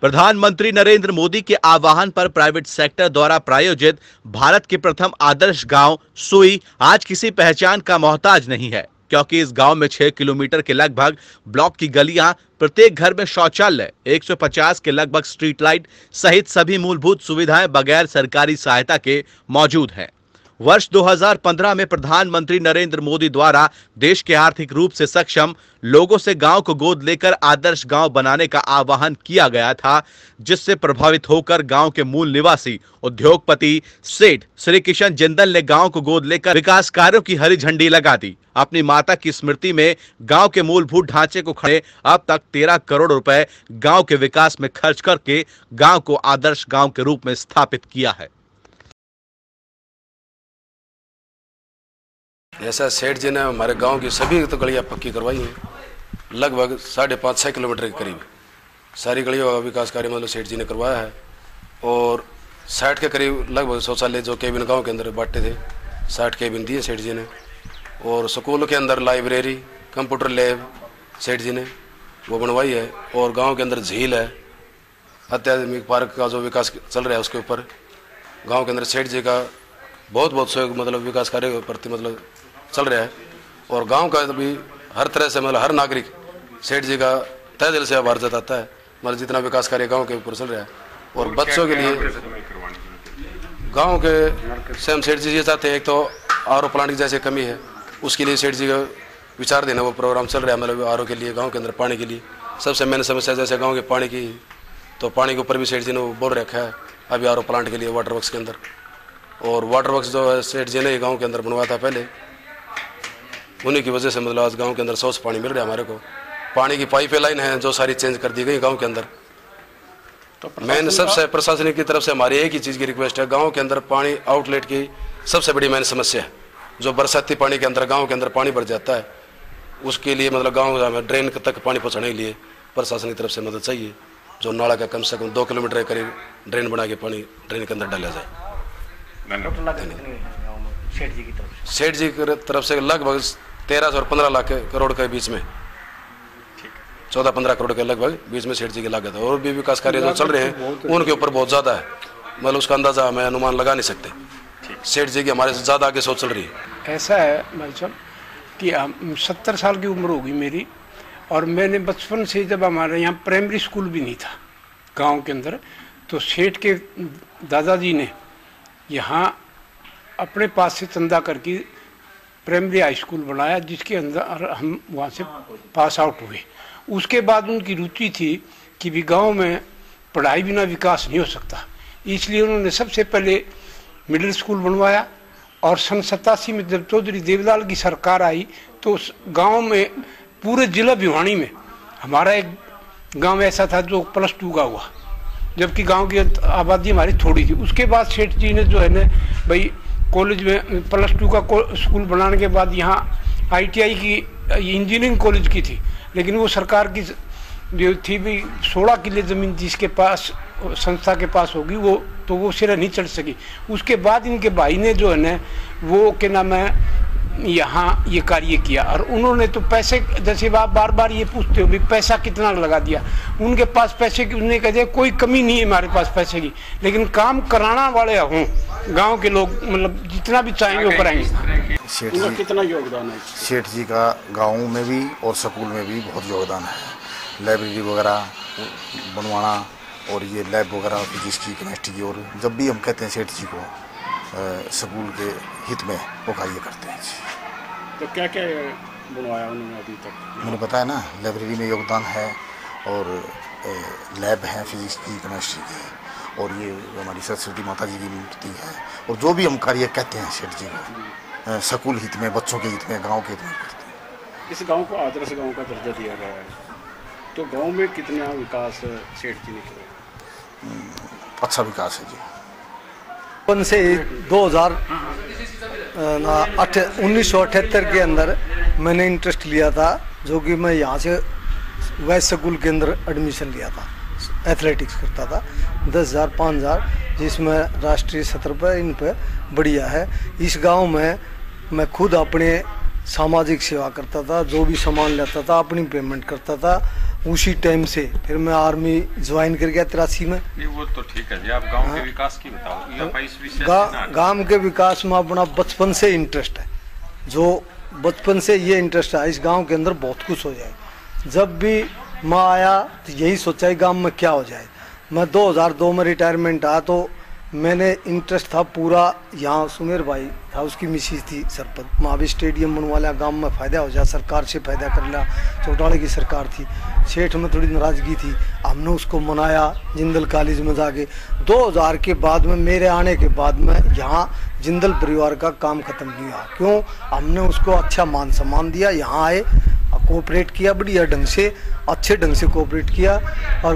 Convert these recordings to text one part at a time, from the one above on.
प्रधानमंत्री नरेंद्र मोदी के आह्वान पर प्राइवेट सेक्टर द्वारा प्रायोजित भारत के प्रथम आदर्श गांव सुई आज किसी पहचान का मोहताज नहीं है, क्योंकि इस गांव में 6 किलोमीटर के लगभग ब्लॉक की गलियां, प्रत्येक घर में शौचालय, 150 के लगभग स्ट्रीट लाइट सहित सभी मूलभूत सुविधाएं बगैर सरकारी सहायता के मौजूद हैं। वर्ष 2015 में प्रधानमंत्री नरेंद्र मोदी द्वारा देश के आर्थिक रूप से सक्षम लोगों से गांव को गोद लेकर आदर्श गांव बनाने का आह्वान किया गया था, जिससे प्रभावित होकर गांव के मूल निवासी उद्योगपति सेठ श्री किशन जिंदल ने गांव को गोद लेकर विकास कार्यों की हरी झंडी लगा दी। अपनी माता की स्मृति में गांव के मूलभूत ढांचे को खड़े अब तक 13 करोड़ रुपए गांव के विकास में खर्च करके गांव को आदर्श गांव के रूप में स्थापित किया है। ऐसा सेठ जी ने हमारे गांव की सभी तो गलियां पक्की करवाई हैं, लगभग 5.5-6 किलोमीटर के करीब सारी गलियों का विकास कार्य मतलब सेठ जी ने करवाया है। और 60 के करीब लगभग शौचालय जो केबिन गांव के अंदर बांटे थे 60 केबिन दिए सेठ जी ने। और स्कूल के अंदर लाइब्रेरी, कंप्यूटर लैब सेठ जी ने वो बनवाई है। और गाँव के अंदर झील है, अत्याधुनिक पार्क का जो विकास चल रहा है उसके ऊपर गाँव के अंदर सेठ जी का बहुत सहयोग मतलब विकास कार्य के प्रति मतलब चल रहा है। और गांव का भी हर तरह से मतलब हर नागरिक सेठ जी का तहे दिल से आभार जताता है, मतलब जितना विकास कार्य गांव के ऊपर चल रहा है। और बच्चों के लिए गांव के स्वयं सेठ जी ये चाहते हैं, एक तो आरओ प्लांट की जैसे कमी है उसके लिए सेठ जी का विचार देना वो प्रोग्राम चल रहा है, मतलब आरओ के लिए गाँव के अंदर पानी के लिए सबसे मेन समस्या जैसे गाँव के पानी की, तो पानी के ऊपर भी सेठ जी ने वो बोल रखा है अभी आरओ प्लांट के लिए वाटर वर्क्स के अंदर। और वाटर वर्क्स जो है सेठ जी ने गांव के अंदर बनवाया था पहले, उन्हीं की वजह से मतलब आज गांव के अंदर स्वच्छ पानी मिल रहा है हमारे को। पानी की पाइप लाइन है जो सारी चेंज कर दी गई गांव के अंदर। तो मेन सबसे प्रशासनिक की तरफ से हमारी एक ही चीज़ की रिक्वेस्ट है, गांव के अंदर पानी आउटलेट की सबसे बड़ी मेन समस्या है, जो बरसाती पानी के अंदर गाँव के अंदर पानी भर जाता है, उसके लिए मतलब गाँव में ड्रेन तक पानी पहुँचाने के लिए प्रशासन की तरफ से मदद चाहिए। जो नाला का कम से कम 2 किलोमीटर के करीब ड्रेन बना के पानी ड्रेन के अंदर डाला जाए। सेठ जी की तरफ से लगभग 13 से और 15 लाख करोड़ के बीच में 14-15 करोड़ के लगभग बीच में सेठ जी की लागत है। और भी विकास कार्य जो चल रहे हैं उनके ऊपर बहुत ज़्यादा है, मतलब उसका अंदाजा हमें अनुमान लगा नहीं सकते। सेठ जी की हमारे से ज़्यादा आगे सोच चल रही है। ऐसा है भाई साहब कि 70 साल की उम्र होगी मेरी, और मैंने बचपन से जब हमारे यहाँ प्राइमरी स्कूल भी नहीं था गाँव के अंदर, तो सेठ के दादाजी ने यहाँ अपने पास से चंदा करके प्राइमरी हाई स्कूल बनाया, जिसके अंदर हम वहाँ से पास आउट हुए। उसके बाद उनकी रुचि थी कि भी गांव में पढ़ाई बिना विकास नहीं हो सकता, इसलिए उन्होंने सबसे पहले मिडिल स्कूल बनवाया। और सन 87 में जब चौधरी देवलाल की सरकार आई तो उस गाँव में पूरे जिला भिवानी में हमारा एक गाँव ऐसा था जो +2 का हुआ, जबकि गांव की आबादी हमारी थोड़ी थी। उसके बाद सेठ जी ने जो है ना भाई कॉलेज में +2 का स्कूल बनाने के बाद यहाँ ITI की इंजीनियरिंग कॉलेज की थी, लेकिन वो सरकार की जो थी भी 16 किले ज़मीन जिसके पास संस्था के पास होगी वो तो वो सिरा नहीं चढ़ सकी। उसके बाद इनके भाई ने जो है ना वो क्या नाम है यहाँ ये कार्य किया, और उन्होंने तो पैसे जैसे आप बार बार ये पूछते हो भी पैसा कितना लगा दिया, उनके पास पैसे की उन्होंने कह दिया कोई कमी नहीं है हमारे पास पैसे की, लेकिन काम कराना वाले हों गांव के लोग, मतलब जितना भी चाहेंगे वो कराएंगे। सेठ जी कितना योगदान है? सेठ जी का गाँव में भी और स्कूल में भी बहुत योगदान है। लाइब्रेरी वगैरह बनवाना और ये लैब वगैरह फिजिक्स की, केमिस्ट्री की, और जब भी हम कहते हैं सेठ जी को स्कूल के हित में वो कार्य करते हैं। तो क्या क्या बनवाया उन्होंने अभी तक? मैंने बताया ना, लाइब्रेरी में योगदान है और लैब है फिजिक्स की, केमिस्ट्री की, और ये हमारी सरस्वती माता जी की मूर्ति है। और जो भी हम कार्य कहते हैं सेठ जी को स्कूल हित में, बच्चों के हित में, गाँव के हित में करते हैं। इस गाँव को आदर्श गाँव का दर्जा दिया गया है, तो गाँव में कितना विकास सेठ जी ने किया? अच्छा विकास है जी। से 1978 के अंदर मैंने इंटरेस्ट लिया था, जो कि मैं यहाँ से वैस स्कूल के अंदर एडमिशन लिया था, एथलेटिक्स करता था। 10,000 5,000 जिसमें राष्ट्रीय स्तर पर इन पर बढ़िया है। इस गांव में मैं खुद अपने सामाजिक सेवा करता था, जो भी सामान लेता था अपनी पेमेंट करता था, उसी टाइम से फिर मैं आर्मी ज्वाइन कर गया 83 में। नहीं वो तो ठीक है जी, आप गांव के विकास की बताओ। गांव के विकास में अपना बचपन से इंटरेस्ट है, जो बचपन से ये इंटरेस्ट है इस गांव के अंदर बहुत कुछ हो जाए। जब भी मैं आया तो यही सोचा है गांव में क्या हो जाए। मैं 2002 में रिटायरमेंट आया तो मैंने इंटरेस्ट था पूरा, यहाँ सुमेर भाई था उसकी मिसिस थी सरपंच, वहाँ भी स्टेडियम बनवा लिया, गांव में फ़ायदा हो जाए, सरकार से फ़ायदा कर लिया। चौटाले की सरकार थी, सेठ में थोड़ी नाराज़गी थी, हमने उसको मनाया जिंदल कॉलेज में जाके। 2000 के बाद में मेरे आने के बाद में यहाँ जिंदल परिवार का काम ख़त्म नहीं हुआ। क्यों? हमने उसको अच्छा मान सम्मान दिया, यहाँ आए कोऑपरेट किया, बढ़िया ढंग से अच्छे ढंग से कोऑपरेट किया। और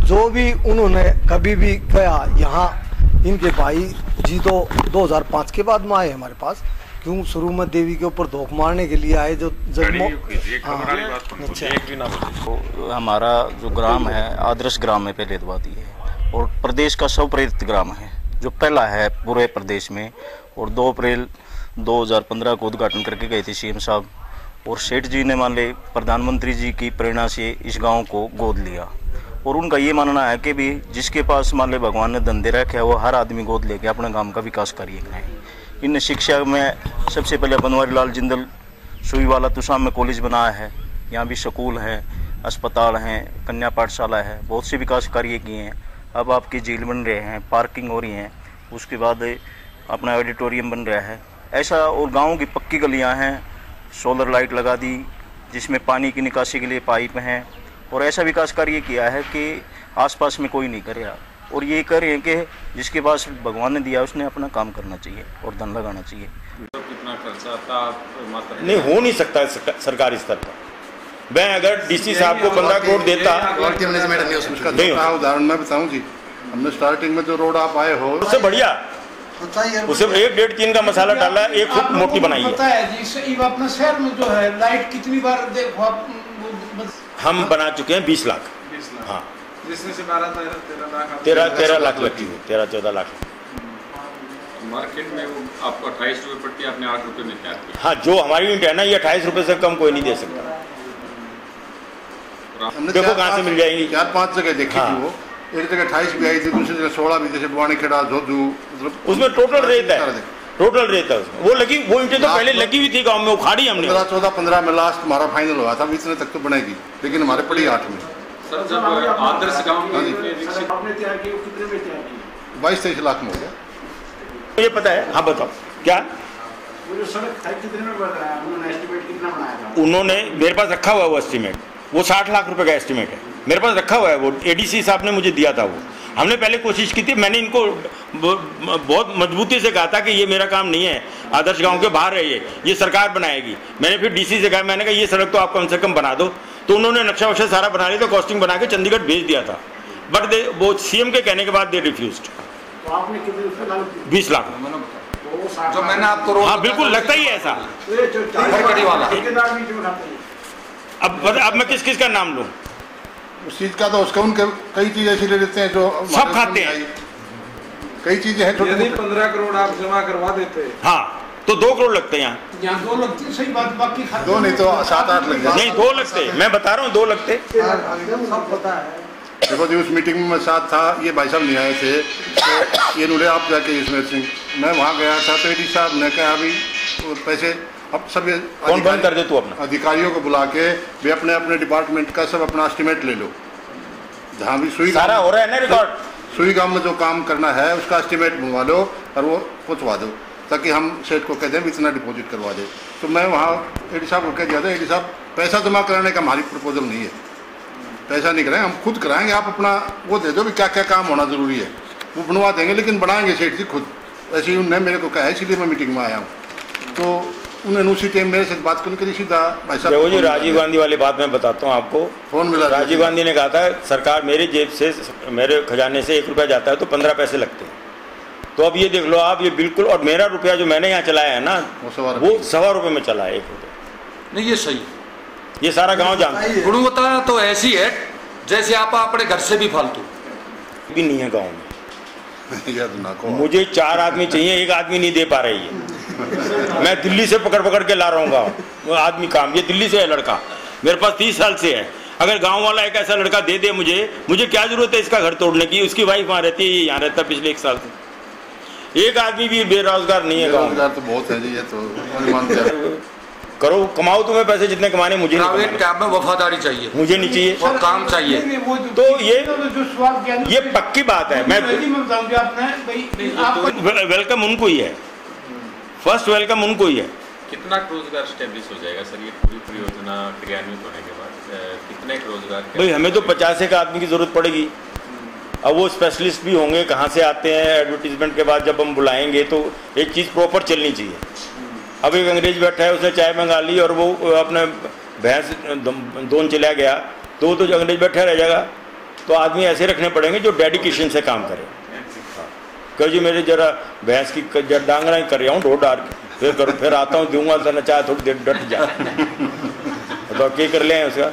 जो भी उन्होंने कभी भी कहा, यहाँ इनके भाई जी तो 2005 के बाद में आए हमारे पास। क्यों? शुरू में देवी के ऊपर धोख मारने के लिए आए जो तो हमारा जो ग्राम है आदर्श ग्राम है, पहले तो बात ये है, और प्रदेश का सर्वप्रेरित ग्राम है, जो पहला है पूरे प्रदेश में। और 2 अप्रैल 2015 को उद्घाटन करके गए थे सीएम साहब, और सेठ जी ने मान ले प्रधानमंत्री जी की प्रेरणा से इस गांव को गोद लिया। और उनका ये मानना है कि भी जिसके पास मान ले भगवान ने धंधे रखे है वो हर आदमी गोद लेके अपने गांव का विकास करिए। इन शिक्षा में सबसे पहले बनवारी लाल जिंदल सुई वाला तुषाम में कॉलेज बनाया है, यहाँ भी स्कूल है, अस्पताल हैं, कन्या पाठशाला है, बहुत से विकास कार्य किए हैं। अब आपकी झील बन रहे हैं, पार्किंग हो रही हैं, उसके बाद अपना ऑडिटोरियम बन रहा है ऐसा। और गाँव की पक्की गलियाँ हैं, सोलर लाइट लगा दी जिसमें पानी की निकासी के लिए पाइप हैं। और ऐसा विकास कार्य किया है कि आसपास में कोई नहीं कर रहा। और ये कर रहे हैं कि जिसके पास भगवान ने दिया उसने अपना काम करना चाहिए और धन लगाना चाहिए। कितना खर्चा आता नहीं हो नहीं सकता सरकारी स्तर पर। मैं अगर डीसी साहब को 15 करोड़ देता, उदाहरण मैं बताऊं जी, हमने स्टार्टिंग में जो रोड आप आए हो उससे बढ़िया, उसे 1.5-3 का मसाला डाला, 1 फुट मोटी बनाई है। पता है जी अपने शहर में जो है लाइट कितनी बार देखो आप, हम बना चुके हैं 20 लाख। हाँ, जिसमें से 13 लाख लगती है, 13-14 लाख। मार्केट में वो आपको 28 रुपये पड़ती है, आपने 8 रुपये में तैयार किया। हाँ, जो हमारी यूनिट है ना, ये 28 रुपये से कम कोई नहीं दे सकता। देखो कहाँ से मिल जाएंगी। 4-5 जगह देखी थी वो, एक जगह 28 भी आई थी, दूसरी जगह 16 भी, जैसे बुआनी खेड़ा झोजू, मतलब उसमें टोटल रेट है, टोटल रेट है उसमें। वो लगी, वो ईंटें तो पहले लगी हुई थी गांव में, उखाड़ी हमने। 14-15 में लास्ट हमारा फाइनल हुआ था, इतने तक तो बनेगी, लेकिन हमारे पड़ी 8 में। सर जब आदर्श गांव आपने तैयार किया कितने में तैयार किया? 22-23 लाख में हो गया। मुझे पता है। हाँ बताओ क्या वो जो सड़क है कितने में बन रहा है, उन्होंने एस्टिमेट कितना बनाया था? उन्होंने मेरे पास रखा हुआ है वो एस्टिमेट, वो 60 लाख रुपए का एस्टिमेट है मेरे पास रखा हुआ है। वो एडीसी साहब ने मुझे दिया था। वो हमने पहले कोशिश की थी, मैंने इनको बहुत मजबूती से कहा था कि ये मेरा काम नहीं है, आदर्श गांव के बाहर है, ये सरकार बनाएगी। मैंने फिर डीसी से कहा, मैंने कहा ये सड़क तो आप कम से कम बना दो। तो उन्होंने नक्शा वक्शा सारा बना लिया, तो कॉस्टिंग बना के चंडीगढ़ भेज दिया था। बट वो सीएम के कहने के बाद दे रिफ्यूज्ड। तो आपने कितने 20 लाख जो मैंने आपको। हाँ बिल्कुल, लगता ही है ऐसा। अब मैं किस किस का नाम लूँ? उस चीज का तो उसका उनके कई चीजें ऐसी ले लेते हैं जो सब खाते हैं। कई चीजें हैं। यदि 15 करोड़ आप जमा करवा देते, हाँ, तो 2 करोड़ लगते हैं यहाँ 2 लगते, सही बात, बाकी 2 नहीं तो 7-8 लग जाते। नहीं 2 लगते, मैं बता रहा हूँ 2 लगते। सब पता है। देखो जी, उस मीटिंग में मैं साथ था, ये भाई साहब नहीं आए थे, तो ये बोले आप जाके इसमें सिंह, मैं वहाँ गया था तो एडी साहब ने कहा अभी पैसे अब सब कौन बंद कर दे तू अपना अधिकारियों को बुला के भी अपने अपने डिपार्टमेंट का सब अपना एस्टिमेट ले लो। जहाँ भी सुई सारा हो रहा है ना रिकॉर्ड, सुई गांव में जो काम करना है उसका एस्टिमेट मंगवा लो और वो पहुँचवा दो, ताकि हम सेठ को कह दें इतना डिपॉजिट करवा दे। तो मैं वहाँ एडी साहब को कह दिया था, एडी साहब पैसा जमा कराने का हमारी प्रपोजल नहीं है, पैसा नहीं कराएंगे, हम खुद कराएंगे, आप अपना वो दे दो भी क्या क्या काम होना ज़रूरी है, वो बनवा देंगे, लेकिन बनाएंगे सेठ जी खुद। ऐसे ही उन्होंने मेरे को कहा है, इसलिए मैं मीटिंग में आया हूँ। तो उन्होंने उसी टाइम मेरे साथ बात करने के लिए सीधा भाई साहब। देखो जी, राजीव गांधी वाली बात मैं बताता हूँ आपको। फोन मिला, राजीव गांधी ने कहा था सरकार मेरे जेब से, मेरे खजाने से 1 रुपया जाता है तो 15 पैसे लगते हैं। तो अब ये देख लो आप, ये बिल्कुल, और मेरा रुपया जो मैंने यहाँ चलाया है ना, वो 1.25 रुपये में चला है, 1 रुपये नहीं। ये सही, ये सारा गाँव जानता है। गुणवत्ता तो ऐसी है जैसे आप अपने घर से भी फालतू भी नहीं है गाँव में। मुझे 4 आदमी चाहिए, 1 आदमी नहीं दे पा रही है। मैं दिल्ली से पकड़ पकड़ के ला रहा हूँ गाँव आदमी काम। ये दिल्ली से है लड़का, मेरे पास 30 साल से है। अगर गांव वाला एक ऐसा लड़का दे दे मुझे क्या जरूरत है इसका घर तोड़ने की? उसकी वाइफ वहाँ रहती है, ये यहाँ रहता है पिछले 1 साल से। एक आदमी भी बेरोजगार नहीं है। बेरोजगार तो बहुत है जी, ये तो करो, कमाओ तुम्हें पैसे जितने कमाने, मुझे नहीं प्राइवेट काम में वफादारी चाहिए, मुझे नहीं चाहिए और काम चाहिए। तो ये पक्की बात है। मैं वेलकम उनको ही है, फर्स्ट वेलकम उनको ही है। कितना रोजगार स्टेब्लिश हो जाएगा सर ये पूरी परियोजना क्रियान्वित होने के बाद? कितने रोजगार? भाई हमें तो 50 एक आदमी की जरूरत पड़ेगी। अब वो स्पेशलिस्ट भी होंगे, कहाँ से आते हैं? एडवर्टीजमेंट के बाद जब हम बुलाएंगे तो एक चीज़ प्रॉपर चलनी चाहिए। अब एक अंग्रेज बैठा है, उसने चाय मंगा ली और वो अपने भैंस दोन चला गया, तो अंग्रेज बैठा रह जाएगा। तो आदमी ऐसे रखने पड़ेंगे जो डेडिकेशन से काम करे। कहो जी मेरे जरा भैंस की डांगरा कर रहा हूँ, ढो डार फिर आता हूँ, दूंगा तो चाहे थोड़ी देर डट जा। तो क्या कर ले उसका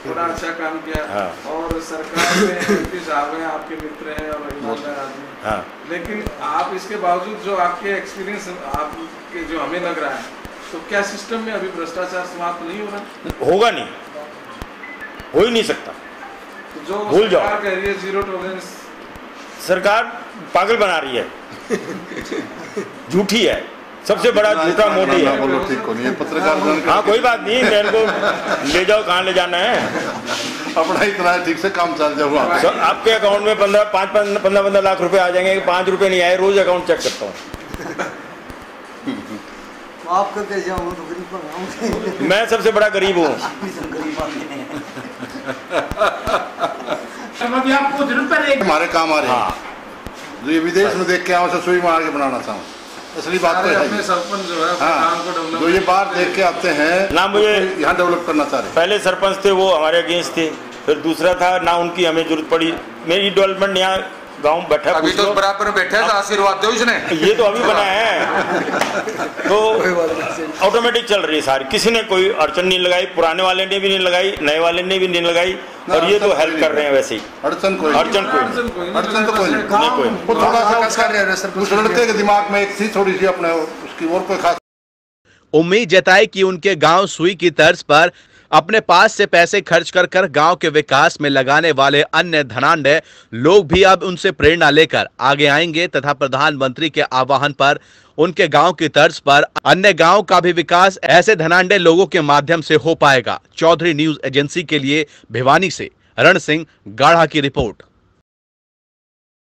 बड़ा अच्छा काम किया। हाँ। और सरकार में एमपी साहब हैं, आपके मित्र हैं और ईमानदार आदमी। हाँ। लेकिन आप इसके बावजूद जो आपके एक्सपीरियंस आपके जो हमें लग रहा है, तो क्या सिस्टम में अभी भ्रष्टाचार समाप्त नहीं हो रहा? होगा नहीं, हो ही नहीं सकता। तो जो भूल जाओ, सरकार कह रही है जीरो टॉलरेंस, सरकार पागल बना रही है, झूठी है, सबसे बड़ा झूठा मोदी है। पत्रकार हाँ कोई बात नहीं, मेरे को ले जाओ, कहाँ ले जाना है? अपना इतना ठीक से काम चल जाऊंगा। आपके अकाउंट में 15 लाख रुपए आ जाएंगे। 5 रुपए नहीं आए, रोज अकाउंट चेक करता हूँ। आपका कैसे हो? तो गरीब, मैं सबसे बड़ा गरीब हूँ। हमारे काम आ रहे हैं जो ये विदेश में देख के आओ, से सुई मार के बनाना चाहूँ। असली बात तो है सरपंच जो है हाँ, जो ये बात देख के आते हैं ना, मुझे यहाँ डेवलप करना चाह रहे। पहले सरपंच थे वो हमारे अगेंस्ट थे, फिर दूसरा था ना, उनकी हमें जरूरत पड़ी। मेरी डेवलपमेंट यहाँ गांव बैठा, अभी तो बराबर में बैठे हैं, तो आशीर्वाद दो इसने। ये तो अभी बना है तो ऑटोमेटिक चल रही है सारी। किसी ने कोई अड़चन नहीं लगाई, पुराने वाले ने भी नहीं लगाई, नए वाले ने भी नहीं लगाई, और ये तो हेल्प कर रहे हैं वैसे ही। अड़चन कोई थोड़ा सा उस लड़के के दिमाग में एक थी थोड़ी सी अपने उसकी और कोई खास उम्मीद जताई कि उनके गांव सुई की तर्ज पर अपने पास से पैसे खर्च कर कर गांव के विकास में लगाने वाले अन्य धनाढ्य लोग भी अब उनसे प्रेरणा लेकर आगे आएंगे तथा प्रधानमंत्री के आह्वान पर उनके गांव की तर्ज पर अन्य गांव का भी विकास ऐसे धनाढ्य लोगों के माध्यम से हो पाएगा। चौधरी न्यूज एजेंसी के लिए भिवानी से रण सिंह गाढ़ा की रिपोर्ट।